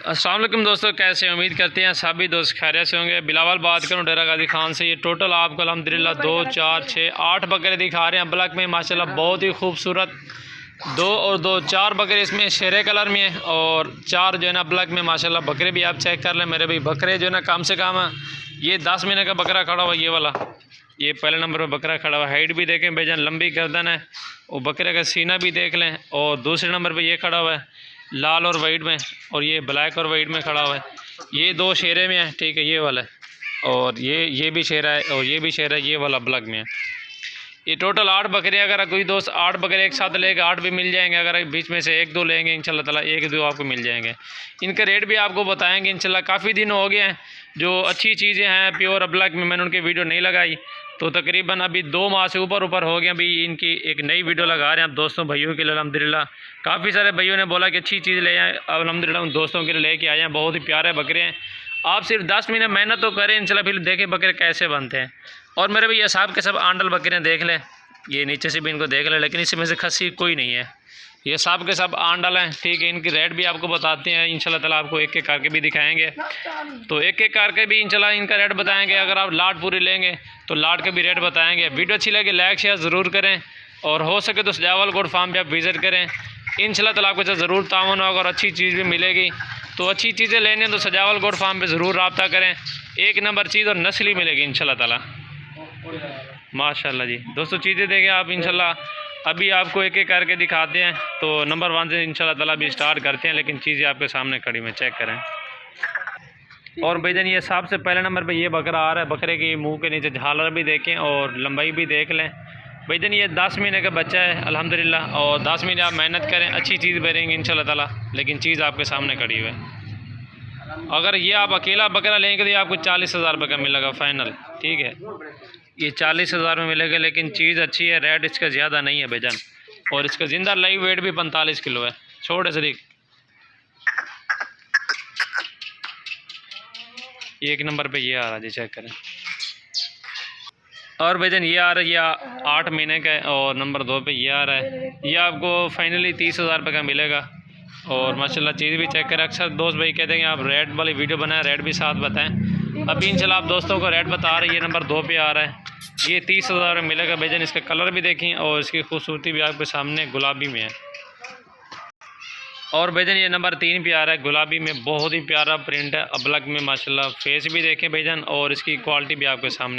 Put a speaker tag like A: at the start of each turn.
A: अस्सलाम वालेकुम दोस्तों, कैसे उम्मीद करते हैं सभी दोस्त खैरियत से होंगे। बिलावल बात करूं डेरा गाजी खान से। ये टोटल आपको अल्हम्दुलिल्लाह 2, 4, 6, 8 बकरे दिखा रहे हैं अबलग में माशाल्लाह, बहुत ही खूबसूरत 2 और 2 4 बकरे इसमें शेरे कलर में है और 4 जो है ना अबलग में माशाल्लाह बकरे भी आप चेक कर लें मेरे भाई। बकरे जो है ना कम से कम ये 10 महीने का बकरा खड़ा हुआ, ये वाला ये पहले नंबर पर बकरा खड़ा हुआ। हाइट भी देखें बेजान, लंबी गर्दन है और बकरे का सीना भी देख लें। और दूसरे नंबर पे ये खड़ा हुआ है लाल और वाइट में, और ये ब्लैक और वाइट में खड़ा हुआ है। ये 2 शेरे में है, ठीक है, ये वाला है और ये भी शेरा है और ये भी शेरा है, ये वाला ब्लग में है। ये टोटल 8 बकरे। अगर कोई दोस्त 8 बकरे एक साथ लेगा 8 भी मिल जाएंगे। अगर बीच में से 1-2 लेंगे इंशाल्लाह ताला 1-2 आपको मिल जाएंगे। इनका रेट भी आपको बताएंगे इंशाल्लाह। काफ़ी दिन हो गए हैं, जो अच्छी चीज़ें हैं प्योर अबलग में मैंने उनकी वीडियो नहीं लगाई, तो तकरीबन अभी 2 माह से ऊपर हो गया। अभी इनकी एक नई वीडियो लगा रहे हैं आप दोस्तों भाइयों के लिए अल्हम्दुलिल्लाह। काफ़ी सारे भाइयों ने बोला कि अच्छी चीज़ ले आए, अल्हम्दुलिल्लाह उन दोस्तों के लिए लेके आए हैं। बहुत ही प्यारे बकरे हैं। आप सिर्फ 10 महीने मेहनत तो करें इंशाल्लाह, फिर देखें बकरे कैसे बनते हैं। और मेरे भैया साहब के सब आंडल बकरे देख लें, ये नीचे से भी इनको देख लें, लेकिन इसमें से खस्सी कोई नहीं है। ये सब के सब आंडल हैं, ठीक है। इनकी रेट भी आपको बताते हैं इंशाल्लाह ताला, आपको एक एक करके भी दिखाएंगे, तो एक एक करके भी इंशाल्लाह इनका रेट बताएंगे। अगर आप लाट पूरी लेंगे तो लाट के भी रेट बताएंगे। वीडियो अच्छी लगे लाइक शेयर ज़रूर करें, और हो सके तो सजावल गोट फार्म पे आप विज़िट करें। इंशाल्लाह ताला आपको ज़रूर तावन होगा और अच्छी चीज़ भी मिलेगी। तो अच्छी चीज़ें लेने तो सजावल गोट फार्म पे ज़रूर रब्ता करें। एक नंबर चीज़ और नस्ली मिलेगी इंशाल्लाह ताला, माशाल्लाह जी। दोस्तों चीज़ें देखें आप इंशाल्लाह। अभी आपको एक एक करके दिखाते हैं, तो नंबर 1 से इंशाल्लाह ताला भी स्टार्ट करते हैं, लेकिन चीज़ें आपके सामने खड़ी में चेक करें। और भाईजान ये सबसे पहले नंबर पे ये बकरा आ रहा है। बकरे की मुंह के नीचे झालर भी देखें और लंबाई भी देख लें। भाईजान ये 10 महीने का बच्चा है अल्हम्दुलिल्लाह, और 10 महीने आप मेहनत करें, अच्छी चीज़ भरेंगे इंशाल्लाह ताला, लेकिन चीज़ आपके सामने खड़ी हुई है। अगर ये आप अकेला बकरा लेंगे तो ये आपको 40,000 रुपये का मिलेगा फ़ाइनल, ठीक है। ये 40,000 में मिलेगा, लेकिन चीज़ अच्छी है। रेट इसका ज़्यादा नहीं है बेजान, और इसका ज़िंदा लाइव वेट भी 45 किलो है। छोटे सदीक एक नंबर पे ये आ रहा है जी, चेक करें। और बेजान ये आ रहा है, ये 8 महीने का है, और नंबर 2 पे ये आ रहा है। ये आपको फाइनली 30,000 रुपये का मिलेगा। और माशाल्लाह चीज़ भी चेक करें। अक्सर दोस्त भाई कहते हैं कि आप रेट वाली वीडियो बनाएं, रेट भी साथ बताएं। अभी इंशाल्लाह आप दोस्तों को रेट बता रहे हैं। ये नंबर 2 पे आ रहा है, ये 30,000 में मिलेगा बेजान। इसका कलर भी देखें और इसकी खूबसूरती भी आपके सामने गुलाबी में है। और बेजान ये नंबर 3 पे आ रहा है गुलाबी में, बहुत ही प्यारा प्रिंट है अबलग में माशाल्लाह। फेस भी देखें बेजान, और इसकी क्वालिटी भी आपके सामने